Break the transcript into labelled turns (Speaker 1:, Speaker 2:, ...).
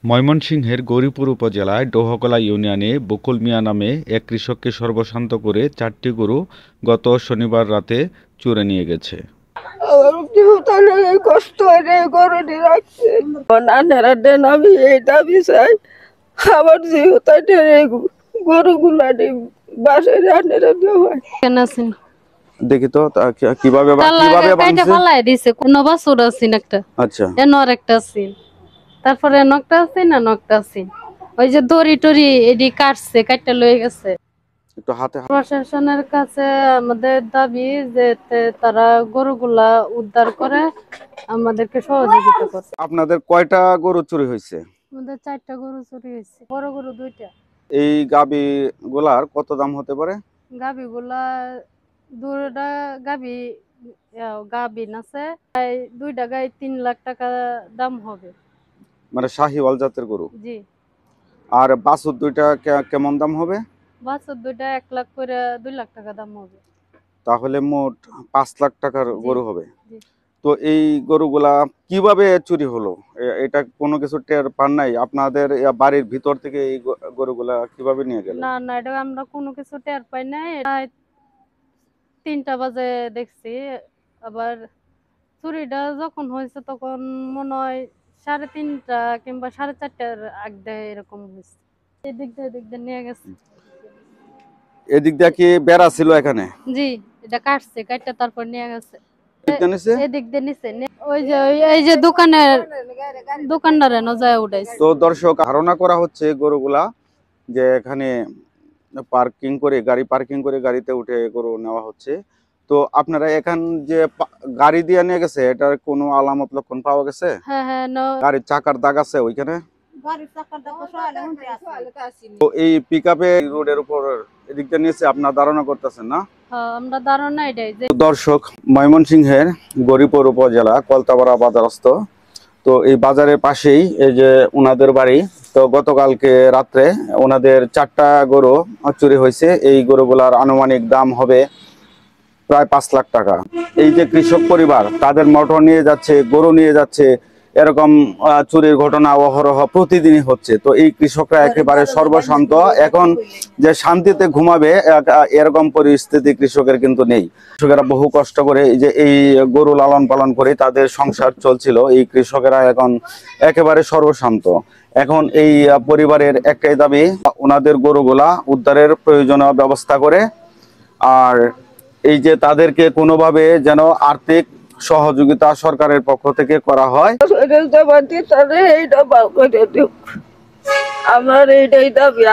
Speaker 1: ময়মনসিংহের গৌরীপুর উপজেলায় ডোহকলা ইউনিয়নে বকুল মিয়া নামে এক কৃষককে সর্বশান্ত করে 4টি গরু গত শনিবার রাতে চুরে নিয়ে গেছে।
Speaker 2: দেখি তো কিভাবে
Speaker 3: ফালাই দিছে কোন বাছুর আছেন একটা।
Speaker 2: আচ্ছা,
Speaker 3: এনর একটা আছেন, তারপরে নকটা আছে না নকটা আছে, ওই যে দড়ি টড়ি এডি কাটছে, কাটটা লয়ে গেছে।
Speaker 2: একটু হাতে
Speaker 3: প্রশাসনের কাছে আমাদের দাবি যে তারা গরুগুলা উদ্ধার করে আমাদেরকে সহযোগিতা করে।
Speaker 2: আপনাদের কয়টা গরু চুরি হয়েছে?
Speaker 3: আমাদের 4টা গরু চুরি হয়েছে, বড় গরু 2টা।
Speaker 2: এই গাবি গুলার কত দাম হতে পারে?
Speaker 3: গাবি গুলা 2টা গাবিন আছে, 2টা গাই 3 লাখ টাকা দাম হবে।
Speaker 2: মানে শাহিওয়াল জাতের গরু।
Speaker 3: জি।
Speaker 2: আর বাছুর দুইটা কেমন দাম হবে?
Speaker 3: বাছুর 2টা 1 লাখ করে 2 লাখ টাকা দাম হবে।
Speaker 2: তাহলে মোট 5 লাখ টাকার গরু হবে।
Speaker 3: জি।
Speaker 2: তো এই গরুগুলা কিভাবে চুরি হলো? এটা কোনো কিছু টের পান নাই? আপনাদের বাড়ির ভিতর থেকে এই গরুগুলা কিভাবে নিয়ে গেল?
Speaker 3: না না, এটা আমরা কোনো কিছু টের পাই নাই। 3টা বাজে দেখছি। আবার চুরিটা যখন হয়েছে তখন মনে হয় 3:30 কিংবা 4:30টার আগে এরকম হয়েছে। এদিক দিয়ে নিয়ে গেছে।
Speaker 2: এদিক দিয়ে কি বেড়া ছিল এখানে?
Speaker 3: জি, এটা কাটছে, কাটটা তারপর নিয়ে গেছে। এদিক দিয়ে নিচে ওই যে এই যে দোকানদারে নজায় উঠাইছে।
Speaker 2: তো দর্শক, ধারণা করা হচ্ছে গরুগুলা যে এখানে গাড়ি পার্কিং করে গাড়িতে উঠে গরু নেওয়া হচ্ছে। তো আপনারা এখান যে গাড়ি দিয়ে নিয়ে গেছে, এটার কোনো আলামত লক্ষণ পাওয়া গেছে?
Speaker 3: হ্যাঁ হ্যাঁ,
Speaker 2: গাড়ির চাকার দাগ আছে ওইখানে? তো এই পিকআপে রোডের উপর এদিক দিয়ে নিয়েছে আপনার ধারণা করতেছেন না?
Speaker 3: আমরা ধারণা এটাই যে।
Speaker 2: দর্শক, ময়মনসিংহের গৌরীপুর উপজেলা কলতাপাড়া বাজারস্থ। তো এই বাজারের পাশেই এই যে ওনাদের বাড়ি। তো গতকালকে রাত্রে ওনাদের 4টা গরু চুরি হয়েছে। এই গরুগুলার আনুমানিক দাম হবে প্রায় 5 লাখ টাকা। এই যে কৃষক পরিবার, তাদের মোটর নিয়ে যাচ্ছে, গরু নিয়ে যাচ্ছে, এরকম চুরির ঘটনা অহরহ প্রতিদিনই হচ্ছে। তো এই কৃষকরা একেবারে সর্বশান্ত। এখন যে শান্তিতে ঘুমাবে এরকম পরিস্থিতি কৃষকের কিন্তু নেই। কৃষকেরা বহু কষ্ট করে এই গরু লালন পালন করে তাদের সংসার চলছিল। এই কৃষকেরা এখন একেবারে সর্বশান্ত। এখন এই পরিবারের একটাই দাবি, ওনাদের গরুগুলা উদ্ধারের প্রয়োজনীয় ব্যবস্থা করে, আর এই যে তাদেরকে কোনোভাবে যেন আর্থিক সহযোগিতা সরকারের পক্ষ থেকে করা হয়।
Speaker 4: আমার এইটাই দাবি।